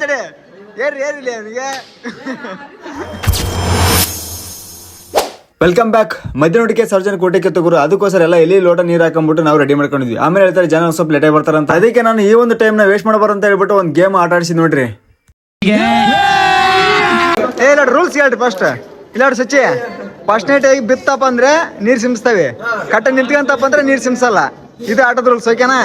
ತಡೆ ಏರಿಲ್ಲ ಅವನಿಗೆ. Welcome back. ಮಧ್ಯಾಹ್ನಕ್ಕೆ ಸರ್ಜನ್ ಕೋಟೆಗೆ ತಗೋರು, ಅದಕ್ಕೋಸ್ಕರ ಎಲ್ಲ ಎಲ್ಲಿ ಲೋಟ ನೀರು ಹಾಕೊಂಡ್ಬಿಟ್ಟು ನಾವು ರೆಡಿ ಮಾಡ್ಕೊಂಡಿದ್ವಿ. ಆಮೇಲೆ ಹೇಳ್ತಾರೆ ಜನ ಸ್ವಲ್ಪ ಲೇಟ್ ಆಗಿ ಬರ್ತಾರಂತ. ಅದಕ್ಕೆ ನಾನು ಈ ಒಂದು ಟೈಮ್ ನ ವೇಸ್ಟ್ ಮಾಡಬಾರ ಅಂತ ಹೇಳ್ಬಿಟ್ಟು ಒಂದು ಗೇಮ್ ಆಟ ಆಡಿಸಿ ನೋಡ್ರಿ. ರೂಲ್ಸ್ ಹೇಳ್ರಿ ಫಸ್ಟ್. ಇಲ್ಲ ಸಚ್ಚಿ ಫಸ್ಟ್ ನೈಟ್ ಆಗಿ ಬಿತ್ತಪ್ಪ ಅಂದ್ರೆ ನೀರ್ ಸಿಂಸ್ತವೆ, ಕಟ್ಟ ನಿಂತ್ಕೊಂತಪ್ಪ ಅಂದ್ರೆ ನೀರ್ ಸಿಂಸಲ್ಲ. ಇದು ಆಟದ ರೂಲ್ಸ್, ಓಕೆನಾ?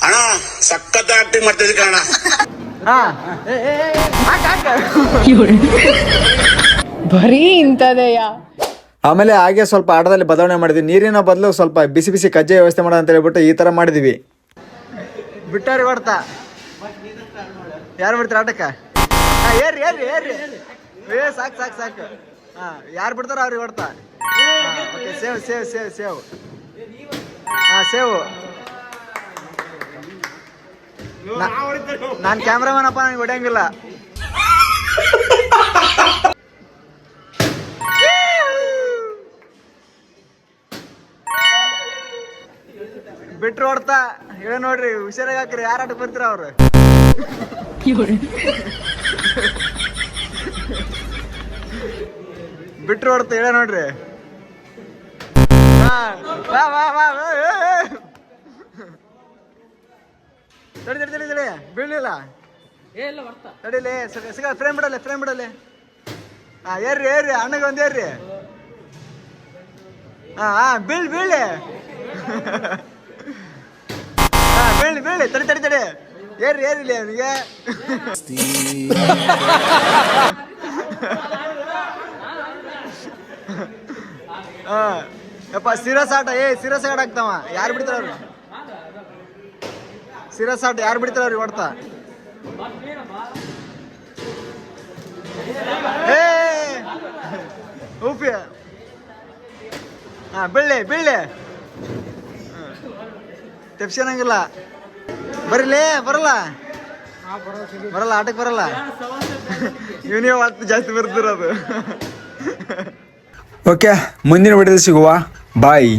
ಅಣ್ಣ ಸಖತ್ ಆಕ್ಟಿಂಗ್ ಮಾಡ್ತಿದ್ದೆ ಕಣ. ಬರೀ ಇಂಥದೆಯ. ಆಮೇಲೆ ಹಾಗೆ ಸ್ವಲ್ಪ ಆಟದಲ್ಲಿ ಬದಲಾವಣೆ ಮಾಡಿದ್ವಿ. ನೀರಿನ ಬದಲು ಸ್ವಲ್ಪ ಬಿಸಿ ಬಿಸಿ ಕಜ್ಜಾಯ ವ್ಯವಸ್ಥೆ ಮಾಡೋಣ ಅಂತ ಹೇಳ್ಬಿಟ್ಟು ಈ ತರ ಮಾಡಿದ್ವಿ. ಬಿಟ್ಟಾರಿ ಹೊಡ್ತಾ ಯಾರು ಬಿಡ್ತಾರ ಆಟಕ್ಕ? ಏರ್ರಿ ಏರ್ರಿ ಏರ್ರಿ ಸಾಕು ಸಾಕು ಸಾಕು. ಯಾರು ಬಿಡ್ತಾರ ಅವ್ರಿಗೆ ಹೊಡ್ತಾ. Save save save save. Save. ನಾನ್ ಕ್ಯಾಮ್ರಾಮನ್ ಅಪ್ಪ, ನನಗೆ ಹೊಡೆಯಂಗಿಲ್ಲ. ಬಿಟ್ರು ಹೊಡ್ತಾ ಹೇಳ ನೋಡ್ರಿ, ಹುಷಾರಾಗಿ ಹಾಕ್ರಿ. ಯಾರ ಆಟಕ್ಕೆ ಬರ್ತೀರ ಅವ್ರು? ಬಿಟ್ರು ಹೊಡ್ತಾ ಹೇಳ ನೋಡ್ರಿ. ತಡಿ ತಡಿ ತಡಿ ತಡಿ, ಬೀಳಿಲ್ಲ ತಡಿಲಿ. ಫ್ರೇಮ್ ಬಿಡಲ್ಲ, ಫ್ರೇಮ್ ಬಿಡಲ್ಲ. ಏರ್ರಿ ಏರ್ರಿ, ಅಣ್ಣಗೆ ಒಂದು ಏರ್ರಿ. ಬೀಳ್ ಬೀಳಿ ಬೀಳಿ ಬೀಳಿ. ತಡಿ ತಡಿ ತಡಿ, ಏರ್ರಿ ಏರಿಲ್ಲ ಅವನಿಗೆ. ಯಪ್ಪ ಸಿರಸ್ ಆಟ, ಸಿರಸ್ ಆಟ ಆಗ್ತಾವ. ಯಾರು ಬಿಡ್ತಾರ ಅವ್ರು? ಸಿರಸ್ ಆಟ ಯಾರು ಬಿಡ್ತಾರ ಅವ್ರಿಗೆ ಹೊಡ್ತಾ? ಉಪಿ. ಬೀಳಿ ಬೀಳಿ. ತೆಪ್ಸ್ಕೊಳಂಗಿಲ್ಲ. ಬರೀಲೇ, ಬರಲ್ಲ ಬರಲ್ಲ, ಆಟಕ್ಕೆ ಬರಲ್ಲ. ಇವನೇ ಹೊತ್ತು ಜಾಸ್ತಿ ಬರ್ತಿರೋದು. ಓಕೆ, ಮುಂದಿನ ವಿಡಿಯೋದಲ್ಲಿ ಸಿಗುವ. ಬಾಯ್.